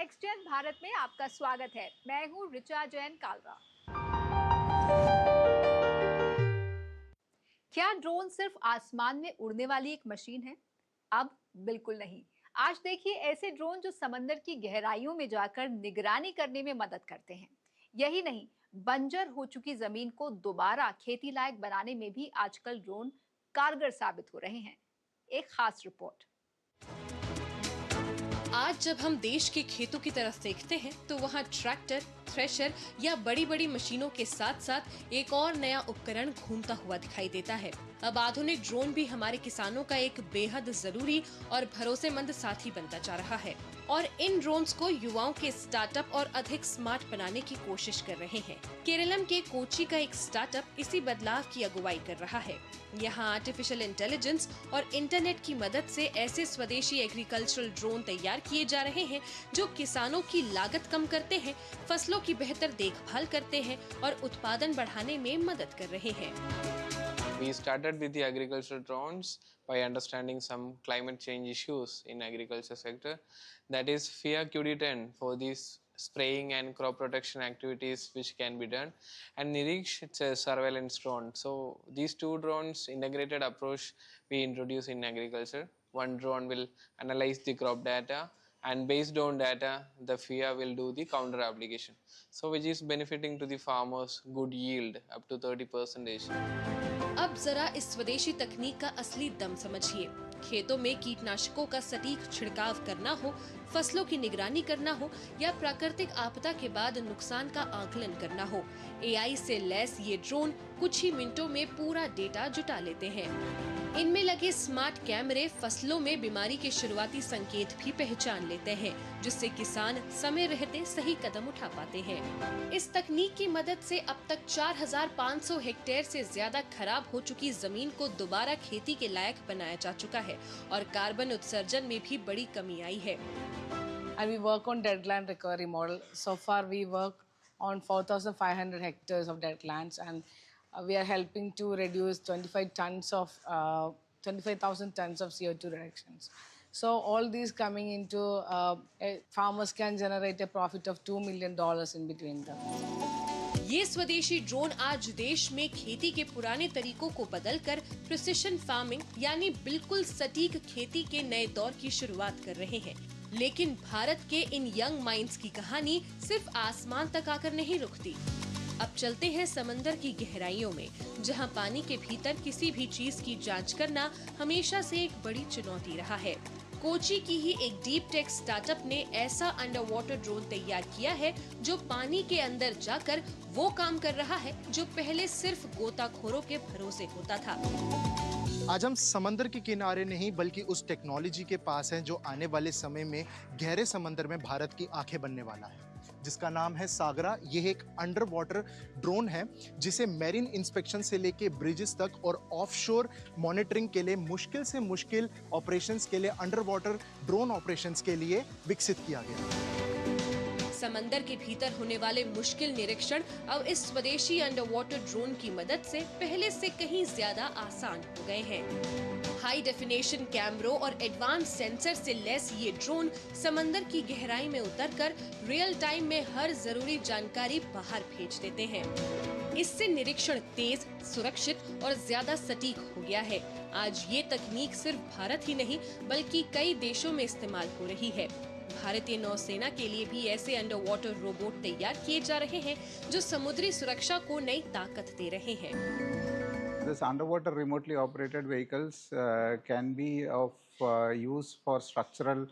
Next gen Bharat में आपका स्वागत है। मैं हूं ऋचा जैन कालरा। क्या ड्रोन सिर्फ आसमान में उड़ने वाली एक मशीन है? अब बिल्कुल नहीं। आज देखिए ऐसे ड्रोन जो समंदर की गहराइयों में जाकर निगरानी करने में मदद करते हैं। यही नहीं, बंजर हो चुकी जमीन को दोबारा खेती लायक बनाने में भी आजकल ड्रोन कारगर साबित हो रहे हैं। एक खास रिपोर्ट। आज जब हम देश के खेतों की तरफ देखते हैं तो वहाँ ट्रैक्टर, थ्रेशर या बड़ी बड़ी मशीनों के साथ साथ एक और नया उपकरण घूमता हुआ दिखाई देता है। अब आधुनिक ड्रोन भी हमारे किसानों का एक बेहद जरूरी और भरोसेमंद साथी बनता जा रहा है और इन ड्रोन्स को युवाओं के स्टार्टअप और अधिक स्मार्ट बनाने की कोशिश कर रहे हैं। केरलम के कोची का एक स्टार्टअप इसी बदलाव की अगुवाई कर रहा है। यहाँ आर्टिफिशियल इंटेलिजेंस और इंटरनेट की मदद से ऐसे स्वदेशी एग्रीकल्चरल ड्रोन तैयार किए जा रहे हैं जो किसानों की लागत कम करते हैं, फसलों की बेहतर देखभाल करते हैं और उत्पादन बढ़ाने में मदद कर रहे हैं। We started with the agricultural drones by understanding some climate change issues in agriculture sector. That is FIA QD10 for these spraying and crop protection activities which can be done, and Niriksh, it's a surveillance drone. So these two drones integrated approach we introduce in agriculture. One drone will analyze the crop data and based on data the FIA will do the counter application, so which is benefiting to the farmers good yield up to 30%. अब जरा इस स्वदेशी तकनीक का असली दम समझिए। खेतों में कीटनाशकों का सटीक छिड़काव करना हो, फसलों की निगरानी करना हो या प्राकृतिक आपदा के बाद नुकसान का आकलन करना हो, एआई से लैस ये ड्रोन कुछ ही मिनटों में पूरा डेटा जुटा लेते हैं। इनमें लगे स्मार्ट कैमरे फसलों में बीमारी के शुरुआती संकेत भी पहचान लेते हैं, जिससे किसान समय रहते सही कदम उठा पाते हैं। इस तकनीक की मदद से अब तक 4,500 हेक्टेयर से ज्यादा खराब हो चुकी जमीन को दोबारा खेती के लायक बनाया जा चुका है और कार्बन उत्सर्जन में भी बड़ी कमी आई है। And we work on deadland recovery model. So far we work on 4,500 hectares of deadlands, and we are helping to reduce 25,000 tons of CO2 reductions. So all these coming into farmers can generate a profit of $2 million in between them. ये स्वदेशी drone आज देश में खेती के पुराने तरीकों को बदलकर प्रिसिशन फार्मिंग यानी बिल्कुल सटीक खेती के नए दौर की शुरुआत कर रहे हैं। लेकिन भारत के इन यंग माइंड्स की कहानी सिर्फ आसमान तक आकर नहीं रुकती। अब चलते हैं समंदर की गहराइयों में, जहां पानी के भीतर किसी भी चीज की जांच करना हमेशा से एक बड़ी चुनौती रहा है। कोची की ही एक डीप टेक स्टार्टअप ने ऐसा अंडर वाटर ड्रोन तैयार किया है जो पानी के अंदर जाकर वो काम कर रहा है जो पहले सिर्फ गोताखोरों के भरोसे होता था। आज हम समंदर के किनारे नहीं बल्कि उस टेक्नोलॉजी के पास हैं जो आने वाले समय में गहरे समंदर में भारत की आंखें बनने वाला है, जिसका नाम है सागरा। यह एक अंडर वाटर ड्रोन है जिसे मैरीन इंस्पेक्शन से लेके ब्रिजेस तक और ऑफशोर मॉनिटरिंग के लिए मुश्किल से मुश्किल ऑपरेशंस के लिए अंडर वाटर ड्रोन ऑपरेशंस के लिए विकसित किया गया। समंदर के भीतर होने वाले मुश्किल निरीक्षण अब इस स्वदेशी अंडर वाटर ड्रोन की मदद से पहले से कहीं ज्यादा आसान हो गए हैं। हाई डेफिनेशन कैमरों और एडवांस सेंसर से लैस ये ड्रोन समंदर की गहराई में उतरकर रियल टाइम में हर जरूरी जानकारी बाहर भेज देते हैं। इससे निरीक्षण तेज, सुरक्षित और ज्यादा सटीक हो गया है। आज ये तकनीक सिर्फ भारत ही नहीं बल्कि कई देशों में इस्तेमाल हो रही है। भारतीय नौसेना के लिए भी ऐसे अंडर वाटर रोबोट तैयार किए जा रहे हैं जो समुद्री सुरक्षा को नई ताकत दे रहे हैं। This underwater remotely operated vehicles can be of use for structural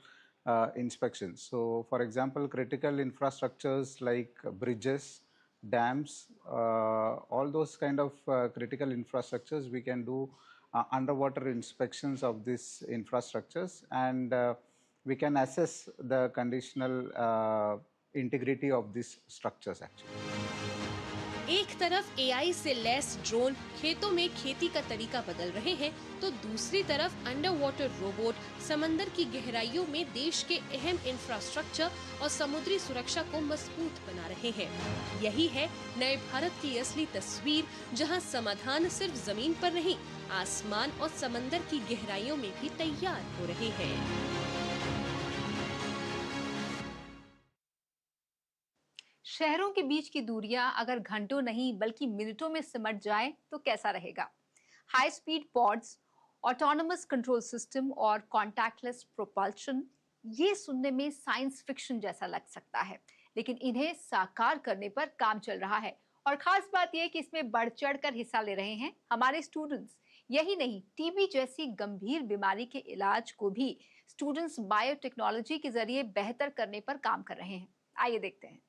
inspections. So, for example, critical infrastructures like bridges, dams, all those kind of critical infrastructures, we can do underwater inspections of these infrastructures, and we can assess the conditional integrity of these structures actually. एक तरफ AI से lace drone खेतों में खेती का तरीका बदल रहे हैं तो दूसरी तरफ अंडर वाटर रोबोट समंदर की गहराइयों में देश के अहम इंफ्रास्ट्रक्चर और समुद्री सुरक्षा को मजबूत बना रहे हैं। यही है नए भारत की असली तस्वीर, जहां समाधान सिर्फ जमीन पर नहीं, आसमान और समंदर की गहराइयों में भी तैयार हो रहे हैं। शहरों के बीच की दूरियां अगर घंटों नहीं बल्कि मिनटों में सिमट जाए तो कैसा रहेगा? High speed pods, autonomous control system और कॉन्टैक्टलेस प्रोपल्शन, ये सुनने में साइंस फिक्शन जैसा लग सकता है, लेकिन इन्हें साकार करने पर काम चल रहा है। और खास बात यह कि इसमें बढ़ चढ़कर हिस्सा ले रहे हैं हमारे स्टूडेंट्स। यही नहीं, टीबी जैसी गंभीर बीमारी के इलाज को भी स्टूडेंट्स बायोटेक्नोलॉजी के जरिए बेहतर करने पर काम कर रहे हैं। आइए देखते हैं।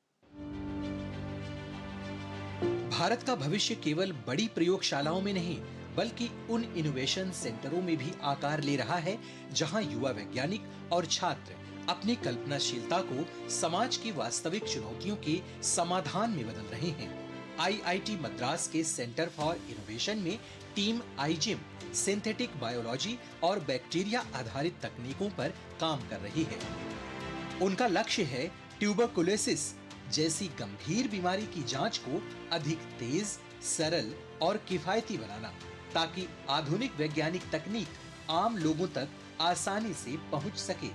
भारत का भविष्य केवल बड़ी प्रयोगशालाओं में नहीं बल्कि उन इनोवेशन सेंटरों में भी आकार ले रहा है जहां युवा वैज्ञानिक और छात्र अपनी कल्पनाशीलता को समाज की वास्तविक चुनौतियों के समाधान में बदल रहे हैं। आईआईटी मद्रास के सेंटर फॉर इनोवेशन में टीम आईजिम सिंथेटिक बायोलॉजी और बैक्टीरिया आधारित तकनीकों पर काम कर रही है। उनका लक्ष्य है ट्यूबरकुलोसिस जैसी गंभीर बीमारी की जांच को अधिक तेज, सरल और किफायती बनाना, ताकि आधुनिक वैज्ञानिक तकनीक आम लोगों तक आसानी से पहुंच सके।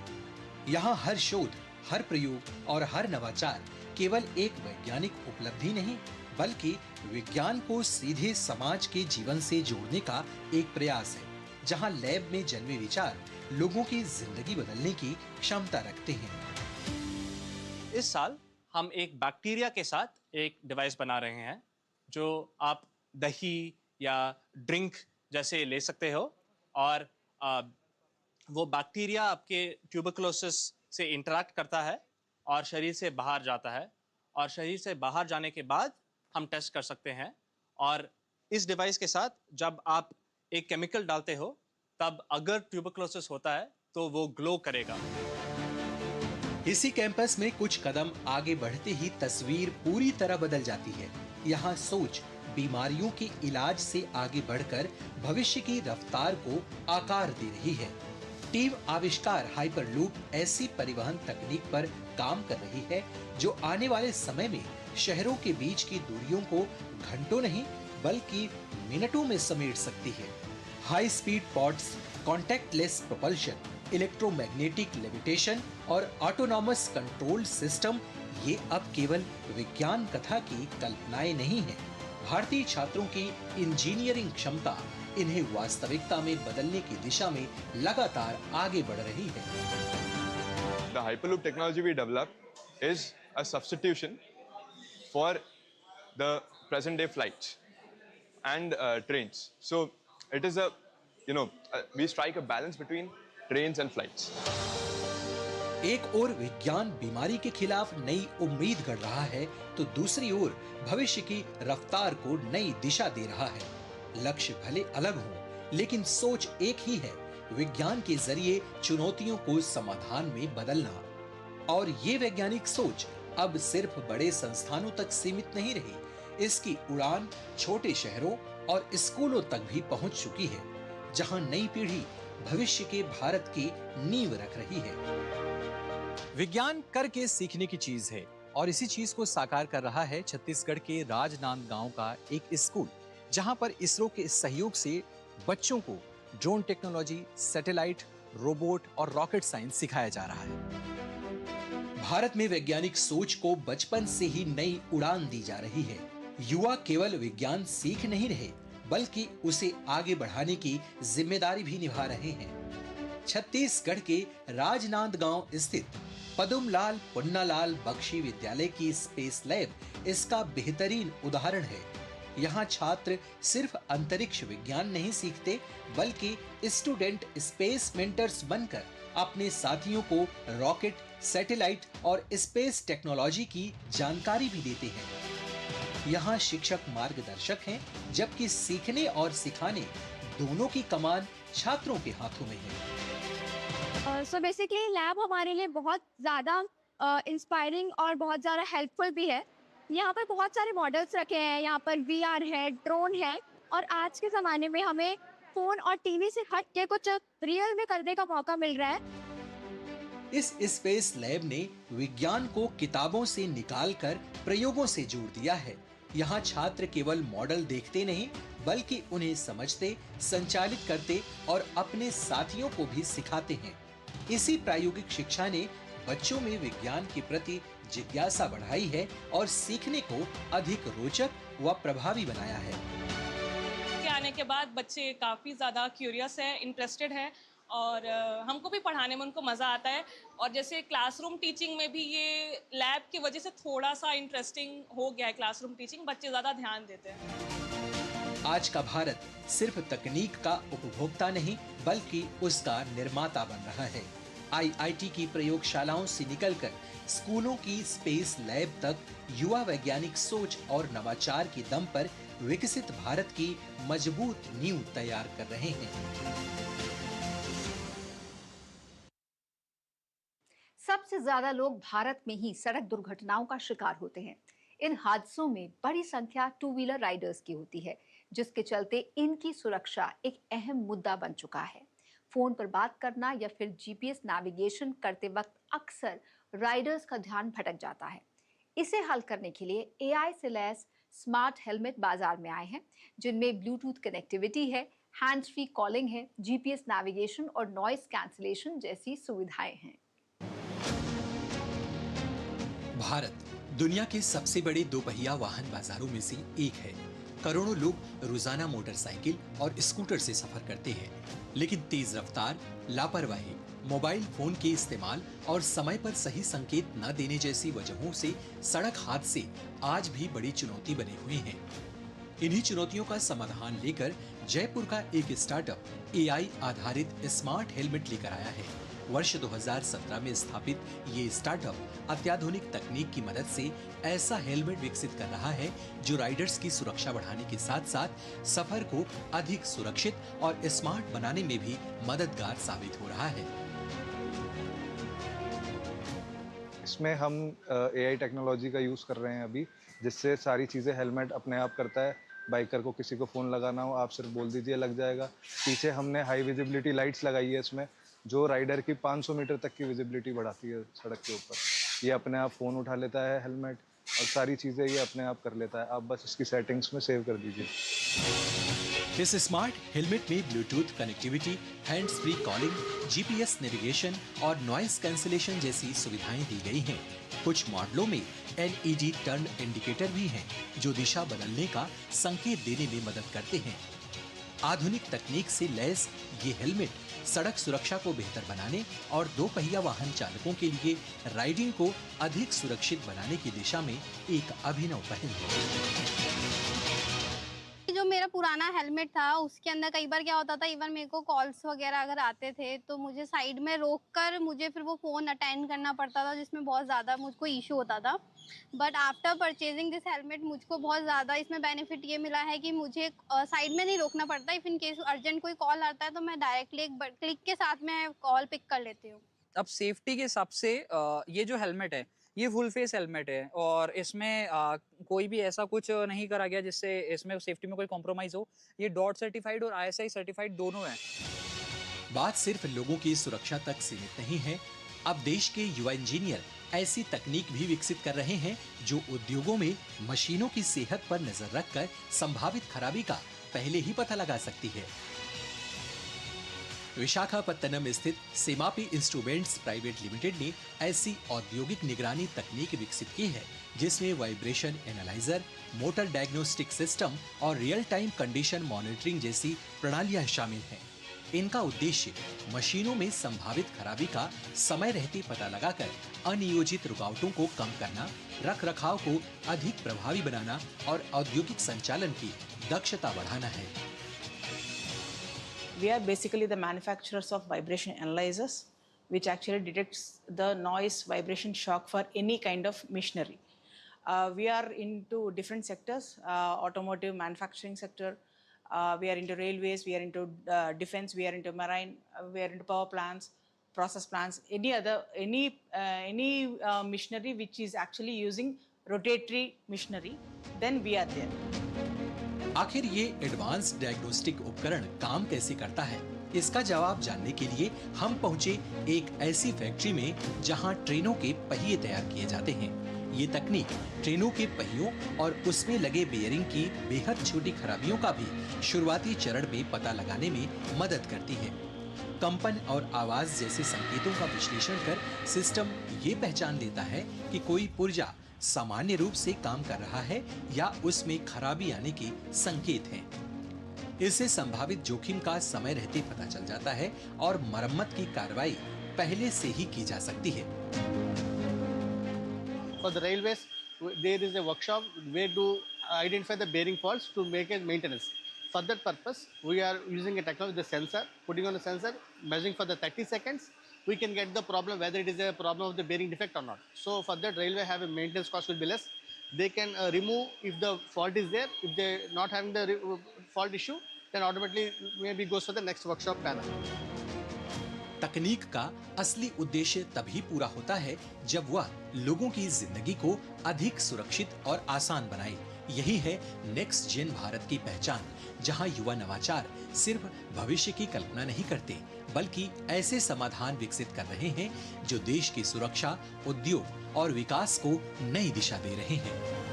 यहाँ हर शोध, हर प्रयोग और हर नवाचार केवल एक वैज्ञानिक उपलब्धि नहीं बल्कि विज्ञान को सीधे समाज के जीवन से जोड़ने का एक प्रयास है, जहाँ लैब में जन्मे विचार लोगों की जिंदगी बदलने की क्षमता रखते हैं। इस साल हम एक बैक्टीरिया के साथ एक डिवाइस बना रहे हैं जो आप दही या ड्रिंक जैसे ले सकते हो और वो बैक्टीरिया आपके ट्यूबरकुलोसिस से इंटरैक्ट करता है और शरीर से बाहर जाता है और शरीर से बाहर जाने के बाद हम टेस्ट कर सकते हैं। और इस डिवाइस के साथ जब आप एक केमिकल डालते हो तब अगर ट्यूबरकुलोसिस होता है तो वो ग्लो करेगा। इसी कैंपस में कुछ कदम आगे बढ़ते ही तस्वीर पूरी तरह बदल जाती है। यहाँ सोच बीमारियों के इलाज से आगे बढ़कर भविष्य की रफ्तार को आकार दे रही है। टीम आविष्कार हाइपरलूप ऐसी परिवहन तकनीक पर काम कर रही है जो आने वाले समय में शहरों के बीच की दूरियों को घंटों नहीं बल्कि मिनटों में समेट सकती है। High speed pods, contactless propulsion, electromagnetic levitation और ऑटोनॉमस कंट्रोल सिस्टम, ये अब केवल विज्ञान कथा की कल्पनाएं नहीं हैं। भारतीय छात्रों की इंजीनियरिंग क्षमता इन्हें वास्तविकता में बदलने की दिशा में लगातार आगे बढ़ रही है। The Hyperloop technology we developed is a substitution for the present day flights and trains. So it is we strike a balance between trains and flights. एक ओर विज्ञान बीमारी के खिलाफ नई उम्मीद गढ़ रहा है तो दूसरी ओर भविष्य की रफ्तार को नई दिशा दे रहा है। लक्ष्य भले अलग हों, लेकिन सोच एक ही है, विज्ञान के जरिए चुनौतियों को समाधान में बदलना। और ये वैज्ञानिक सोच अब सिर्फ बड़े संस्थानों तक सीमित नहीं रही, इसकी उड़ान छोटे शहरों और स्कूलों तक भी पहुंच चुकी है, जहां नई पीढ़ी भविष्य के भारत की नींव रख रही है। विज्ञान करके सीखने की चीज है और इसी चीज को साकार कर रहा है छत्तीसगढ़ के राजनांदगांव का एक स्कूल, जहां पर इसरो के सहयोग से बच्चों को ड्रोन टेक्नोलॉजी, सैटेलाइट, रोबोट और रॉकेट साइंस सिखाया जा रहा है। भारत में वैज्ञानिक सोच को बचपन से ही नई उड़ान दी जा रही है। युवा केवल विज्ञान सीख नहीं रहे बल्कि उसे आगे बढ़ाने की जिम्मेदारी भी निभा रहे हैं। छत्तीसगढ़ के राजनांदगांव स्थित पदुमलाल पुन्नालाल बख्शी विद्यालय की स्पेस लैब इसका बेहतरीन उदाहरण है। यहाँ छात्र सिर्फ अंतरिक्ष विज्ञान नहीं सीखते बल्कि स्टूडेंट स्पेस मेंटर्स बनकर अपने साथियों को रॉकेट, सैटेलाइट और स्पेस टेक्नोलॉजी की जानकारी भी देते हैं। यहाँ शिक्षक मार्गदर्शक हैं, जबकि सीखने और सिखाने दोनों की कमान छात्रों के हाथों में है। सो बेसिकली लैब हमारे लिए बहुत ज़्यादा इंस्पायरिंग और बहुत ज़्यादा हेल्पफुल भी है। यहाँ पर बहुत सारे मॉडल्स रखे हैं, यहाँ पर VR है, ड्रोन है और आज के ज़माने में हमें फ़ोन और टीवी से हट के कुछ रियल में करने का मौका मिल रहा है। इस स्पेस लैब ने विज्ञान को किताबों से निकालकर प्रयोगों से जोड़ दिया है। यहाँ छात्र केवल मॉडल देखते नहीं बल्कि उन्हें समझते, संचालित करते और अपने साथियों को भी सिखाते हैं। इसी प्रायोगिक शिक्षा ने बच्चों में विज्ञान के प्रति जिज्ञासा बढ़ाई है और सीखने को अधिक रोचक व प्रभावी बनाया है। के आने के बाद बच्चे काफ़ी ज़्यादा क्यूरियस है, इंटरेस्टेड है और हमको भी पढ़ाने में उनको मज़ा आता है। और जैसे क्लासरूम टीचिंग में भी ये लैब की वजह से थोड़ा सा इंटरेस्टिंग हो गया है क्लासरूम टीचिंग, बच्चे ज़्यादा ध्यान देते हैं। आज का भारत सिर्फ तकनीक का उपभोक्ता नहीं बल्कि उसका निर्माता बन रहा है। IIT की प्रयोगशालाओं से निकलकर स्कूलों की स्पेस लैब तक युवा वैज्ञानिक सोच और नवाचार के दम पर विकसित भारत की मजबूत नींव तैयार कर रहे हैं। सबसे ज्यादा लोग भारत में ही सड़क दुर्घटनाओं का शिकार होते हैं। इन हादसों में बड़ी संख्या टू व्हीलर राइडर्स की होती है, जिसके चलते इनकी सुरक्षा एक अहम मुद्दा बन चुका है। फोन पर बात करना या फिर GPS नेविगेशन करते वक्त अक्सर राइडर्स का ध्यान भटक जाता है। इसे हल करने के लिए AI से लैस स्मार्ट हेलमेट बाजार में आए हैं, जिनमें ब्लूटूथ कनेक्टिविटी है, हैंड्स फ्री कॉलिंग है, GPS नेविगेशन और नॉइस कैंसिलेशन जैसी सुविधाएं हैं। भारत दुनिया के सबसे बड़े दोपहिया वाहन बाजारों में से एक है। करोड़ों लोग रोजाना मोटरसाइकिल और स्कूटर से सफर करते हैं, लेकिन तेज रफ्तार, लापरवाही, मोबाइल फोन के इस्तेमाल और समय पर सही संकेत न देने जैसी वजहों से सड़क हादसे आज भी बड़ी चुनौती बने हुए हैं। इन्हीं चुनौतियों का समाधान लेकर जयपुर का एक स्टार्टअप AI आधारित स्मार्ट हेलमेट लेकर आया है। वर्ष 2017 में स्थापित ये स्टार्टअप अत्याधुनिक तकनीक की मदद से ऐसा हेलमेट विकसित कर रहा है जो राइडर्स की सुरक्षा बढ़ाने के साथ साथ सफर को अधिक सुरक्षित और स्मार्ट बनाने में भी मददगार साबित हो रहा है। इसमें हम AI टेक्नोलॉजी का यूज़ कर रहे हैं अभी, जिससे सारी चीज़ें हेलमेट अपने आप करता है। बाइकर को किसी को फ़ोन लगाना हो, आप सिर्फ बोल दीजिए, लग जाएगा। पीछे हमने हाई विजिबिलिटी लाइट्स लगाई है इसमें, जो राइडर की 500 मीटर तक की विजिबिलिटी बढ़ाती है सड़क के ऊपर। ये अपने आप फ़ोन उठा लेता है हेलमेट और सारी चीज़ें ये अपने आप कर लेता है। आप बस इसकी सेटिंग्स में सेव कर दीजिए। इस स्मार्ट हेलमेट में Bluetooth connectivity, hands free calling, GPS navigation और नॉइस कैंसिलेशन जैसी सुविधाएं दी गई हैं। कुछ मॉडलों में LED टर्न इंडिकेटर भी हैं, जो दिशा बदलने का संकेत देने में मदद करते हैं। आधुनिक तकनीक से लैस ये हेलमेट सड़क सुरक्षा को बेहतर बनाने और दोपहिया वाहन चालकों के लिए राइडिंग को अधिक सुरक्षित बनाने की दिशा में एक अभिनव पहल है। जो मेरा पुराना हेलमेट था उसके अंदर कई बार क्या होता था, इवन मेरे को कॉल्स वगैरह अगर आते थे तो मुझे साइड में रोक कर मुझे फिर वो फ़ोन अटेंड करना पड़ता था, जिसमें बहुत ज़्यादा मुझको इशू होता था। But after purchasing this helmet मुझको बहुत ज़्यादा इसमें बेनिफिट ये मिला है कि मुझे साइड में नहीं रोकना पड़ता। इफ़ इन केस अर्जेंट कोई कॉल आता है तो मैं डायरेक्टली एक क्लिक के साथ में कॉल पिक कर लेती हूँ। अब सेफ्टी के हिसाब से ये जो हेलमेट है ये फुल फेस हेलमेट है और इसमें कोई भी ऐसा कुछ नहीं करा गया जिससे इसमें सेफ्टी में कोई कॉम्प्रोमाइज़ हो। ये डॉट सर्टिफाइड और ISI सर्टिफाइड दोनों हैं। बात सिर्फ लोगों की सुरक्षा तक सीमित नहीं है। अब देश के युवा इंजीनियर ऐसी तकनीक भी विकसित कर रहे हैं जो उद्योगों में मशीनों की सेहत पर नजर रखकर संभावित खराबी का पहले ही पता लगा सकती है। विशाखापत्तनम स्थित सेमापी इंस्ट्रूमेंट्स प्राइवेट लिमिटेड ने ऐसी औद्योगिक निगरानी तकनीक विकसित की है जिसमें vibration analyser, motor diagnostic system और रियल टाइम कंडीशन मॉनिटरिंग जैसी प्रणालियां शामिल हैं। इनका उद्देश्य मशीनों में संभावित खराबी का समय रहते पता लगाकर अनियोजित रुकावटों को कम करना, रखरखाव को अधिक प्रभावी बनाना और औद्योगिक संचालन की दक्षता बढ़ाना है। We are basically the manufacturers of vibration analyzers, which actually detects the noise, vibration, shock for any kind of machinery. We are into different sectors, automotive, manufacturing sector. We are into railways, we are into defense, we are into marine, we are into power plants, process plants, any machinery which is actually using rotatory machinery, then we are there. आखिर ये advance diagnostic उपकरण काम कैसे करता है, इसका जवाब जानने के लिए हम पहुंचे एक ऐसी फैक्ट्री में जहां ट्रेनों के पहिए तैयार किए जाते हैं। ये तकनीक ट्रेनों के पहियों और उसमें लगे बेयरिंग की बेहद छोटी खराबियों का भी शुरुआती चरण में पता लगाने में मदद करती है। कंपन और आवाज जैसे संकेतों का विश्लेषण कर सिस्टम ये पहचान लेता है कि कोई पुर्जा सामान्य रूप से काम कर रहा है या उसमें खराबी आने के संकेत हैं। इससे संभावित जोखिम का समय रहते पता चल जाता है और मरम्मत की कार्रवाई पहले से ही की जा सकती है। For the railways, there is a workshop where to identify the bearing faults to make a maintenance. For that purpose, we are using a technology, the sensor, putting on a sensor, measuring for the 30 seconds, we can get the problem whether it is a problem of the bearing defect or not. So for that, railway have a maintenance cost will be less. They can remove if the fault is there. If they not having the fault issue, then automatically maybe goes for the next workshop panel. तकनीक का असली उद्देश्य तभी पूरा होता है जब वह लोगों की जिंदगी को अधिक सुरक्षित और आसान बनाए। यही है नेक्स्ट जेन भारत की पहचान, जहां युवा नवाचार सिर्फ भविष्य की कल्पना नहीं करते, बल्कि ऐसे समाधान विकसित कर रहे हैं जो देश की सुरक्षा, उद्योग और विकास को नई दिशा दे रहे हैं।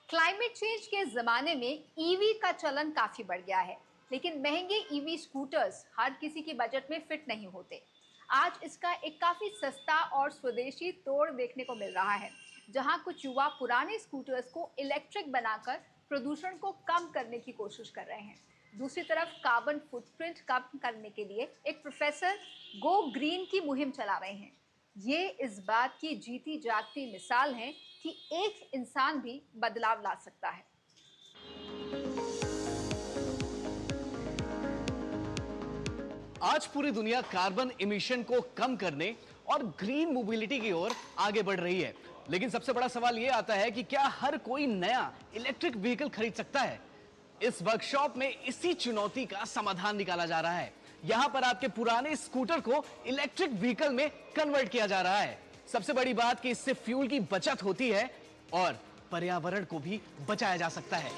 क्लाइमेट चेंज के जमाने में ईवी का चलन काफी बढ़ गया है, लेकिन महंगे ईवी स्कूटर्स हर किसी के बजट में फिट नहीं होते। आज इसका एक काफी सस्ता और स्वदेशी तोड़ देखने को मिल रहा है, जहां कुछ युवा पुराने स्कूटर्स को इलेक्ट्रिक बनाकर प्रदूषण को कम करने की कोशिश कर रहे हैं। दूसरी तरफ कार्बन फुटप्रिंट कम करने के लिए एक प्रोफेसर गो ग्रीन की मुहिम चला रहे हैं। ये इस बात की जीती जागती मिसाल है कि एक इंसान भी बदलाव ला सकता है। आज पूरी दुनिया कार्बन इमिशन को कम करने और ग्रीन मोबिलिटी की ओर आगे बढ़ रही है, लेकिन सबसे बड़ा सवाल यह आता है कि क्या हर कोई नया इलेक्ट्रिक व्हीकल खरीद सकता है? इस वर्कशॉप में इसी चुनौती का समाधान निकाला जा रहा है। यहां पर आपके पुराने स्कूटर को इलेक्ट्रिक व्हीकल में कन्वर्ट किया जा रहा है। सबसे बड़ी बात कि इससे फ्यूल की बचत होती है और पर्यावरण को भी बचाया जा सकता है।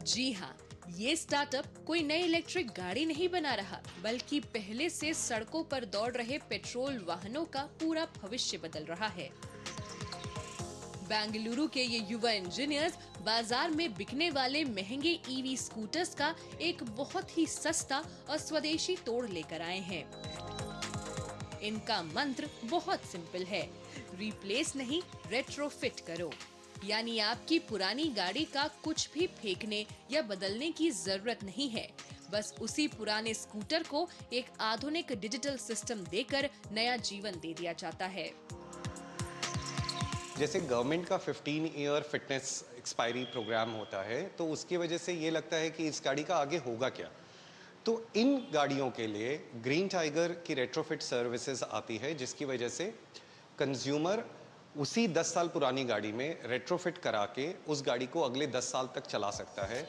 जी हाँ, ये स्टार्टअप कोई नई इलेक्ट्रिक गाड़ी नहीं बना रहा, बल्कि पहले से सड़कों पर दौड़ रहे पेट्रोल वाहनों का पूरा भविष्य बदल रहा है। बेंगलुरु के ये युवा इंजीनियर्स बाजार में बिकने वाले महंगे ईवी स्कूटर्स का एक बहुत ही सस्ता और स्वदेशी तोड़ लेकर आए हैं। इनका मंत्र बहुत सिंपल है, रिप्लेस नहीं रेट्रोफिट करो। यानी आपकी पुरानी गाड़ी का कुछ भी फेंकने या बदलने की जरूरत नहीं है, बस उसी पुराने स्कूटर को एक आधुनिक डिजिटल सिस्टम देकर नया जीवन दे दिया जाता है। जैसे गवर्नमेंट का 15 ईयर फिटनेस एक्सपायरी प्रोग्राम होता है, तो उसकी वजह से ये लगता है कि इस गाड़ी का आगे होगा क्या। तो इन गाड़ियों के लिए ग्रीन टाइगर की रेट्रोफिट सर्विसेज आती है, जिसकी वजह से कंज्यूमर उसी 10 साल पुरानी गाड़ी में रेट्रोफिट करा के उस गाड़ी को अगले 10 साल तक चला सकता है।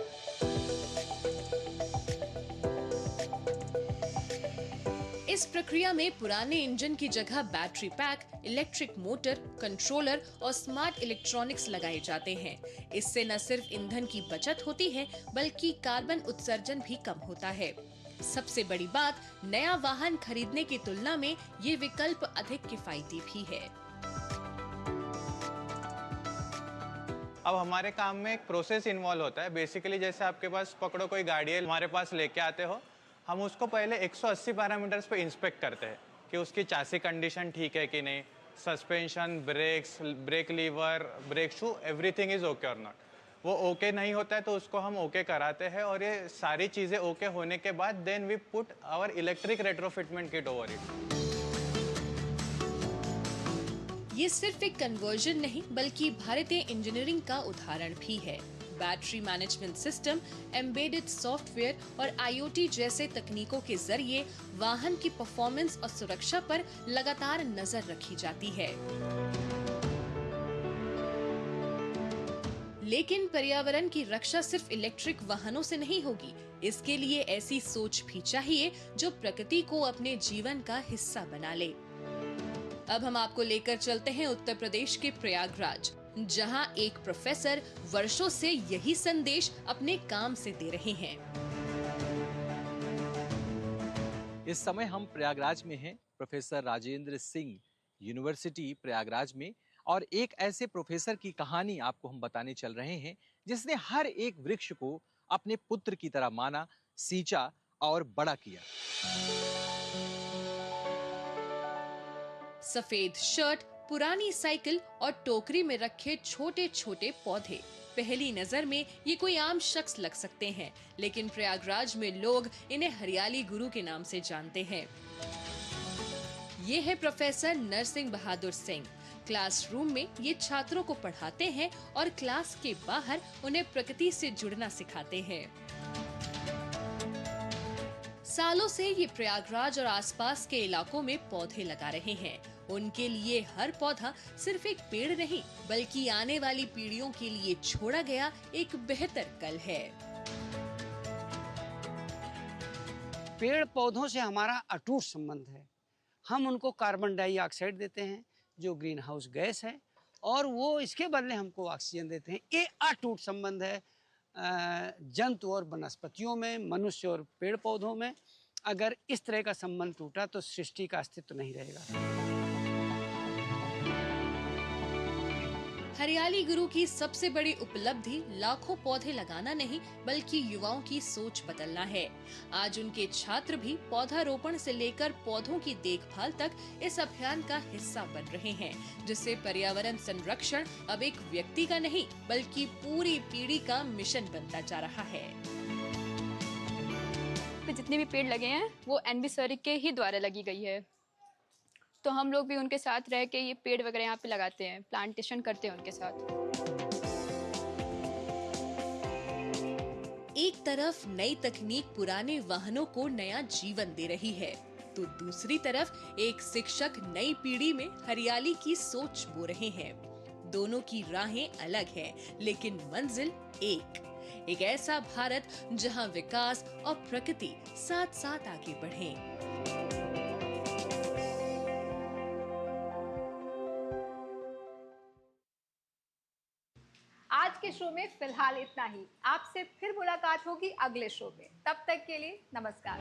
इस प्रक्रिया में पुराने इंजन की जगह battery pack, electric motor, controller और स्मार्ट इलेक्ट्रॉनिक्स लगाए जाते हैं। इससे न सिर्फ ईंधन की बचत होती है, बल्कि कार्बन उत्सर्जन भी कम होता है। सबसे बड़ी बात, नया वाहन खरीदने की तुलना में ये विकल्प अधिक किफायती भी है। अब हमारे काम में एक प्रोसेस इन्वॉल्व होता है। बेसिकली जैसे आपके पास पकड़ो कोई गाड़ी है, हमारे पास लेके आते हो, हम उसको पहले 180 पैरामीटर्स पे इंस्पेक्ट करते हैं कि उसकी चासी कंडीशन ठीक है कि नहीं, suspension, brakes, brake lever, brake shoe, everything is okay और नॉट। वो ओके नहीं होता है तो उसको हम ओके कराते हैं, और ये सारी चीज़ें ओके होने के बाद then we put our electric retrofitment kit over it. ये सिर्फ एक कन्वर्जन नहीं, बल्कि भारतीय इंजीनियरिंग का उदाहरण भी है। Battery management system, embedded software और आईओटी जैसे तकनीकों के जरिए वाहन की परफॉर्मेंस और सुरक्षा पर लगातार नजर रखी जाती है। लेकिन पर्यावरण की रक्षा सिर्फ इलेक्ट्रिक वाहनों से नहीं होगी। इसके लिए ऐसी सोच भी चाहिए जो प्रकृति को अपने जीवन का हिस्सा बना ले। अब हम आपको लेकर चलते हैं उत्तर प्रदेश के प्रयागराज, जहां एक प्रोफेसर वर्षों से यही संदेश अपने काम से दे रहे हैं। इस समय हम प्रयागराज में हैं। प्रोफेसर राजेंद्र सिंह यूनिवर्सिटी प्रयागराज में और एक ऐसे प्रोफेसर की कहानी आपको हम बताने चल रहे हैं जिसने हर एक वृक्ष को अपने पुत्र की तरह माना, सींचा और बड़ा किया। सफेद शर्ट, पुरानी साइकिल और टोकरी में रखे छोटे छोटे पौधे। पहली नजर में ये कोई आम शख्स लग सकते हैं, लेकिन प्रयागराज में लोग इन्हें हरियाली गुरु के नाम से जानते हैं। ये है प्रोफेसर नरसिंह बहादुर सिंह। क्लासरूम में ये छात्रों को पढ़ाते हैं और क्लास के बाहर उन्हें प्रकृति से जुड़ना सिखाते हैं। सालों से ये प्रयागराज और आसपास के इलाकों में पौधे लगा रहे हैं। उनके लिए हर पौधा सिर्फ एक पेड़ नहीं, बल्कि आने वाली पीढ़ियों के लिए छोड़ा गया एक बेहतर कल है। पेड़ पौधों से हमारा अटूट संबंध है। हम उनको कार्बन डाइऑक्साइड देते हैं जो ग्रीन हाउस गैस है, और वो इसके बदले हमको ऑक्सीजन देते हैं। ये अटूट संबंध है जंतु और वनस्पतियों में, मनुष्य और पेड़ पौधों में। अगर इस तरह का संबंध टूटा तो सृष्टि का अस्तित्व नहीं रहेगा। हरियाली गुरु की सबसे बड़ी उपलब्धि लाखों पौधे लगाना नहीं, बल्कि युवाओं की सोच बदलना है। आज उनके छात्र भी पौधारोपण से लेकर पौधों की देखभाल तक इस अभियान का हिस्सा बन रहे हैं, जिससे पर्यावरण संरक्षण अब एक व्यक्ति का नहीं, बल्कि पूरी पीढ़ी का मिशन बनता जा रहा है। जितने भी पेड़ लगे हैं वो एनबी सर के ही द्वारा लगी गई है, तो हम लोग भी उनके साथ रह के ये पेड़ वगैरह यहाँ पे लगाते हैं, प्लांटेशन करते हैं उनके साथ। एक तरफ नई तकनीक पुराने वाहनों को नया जीवन दे रही है, तो दूसरी तरफ एक शिक्षक नई पीढ़ी में हरियाली की सोच बो रहे हैं। दोनों की राहें अलग हैं, लेकिन मंजिल एक ऐसा भारत जहां विकास और प्रकृति साथ साथ आगे बढ़ें। आज के शो में फिलहाल इतना ही। आपसे फिर मुलाकात होगी अगले शो में। तब तक के लिए नमस्कार।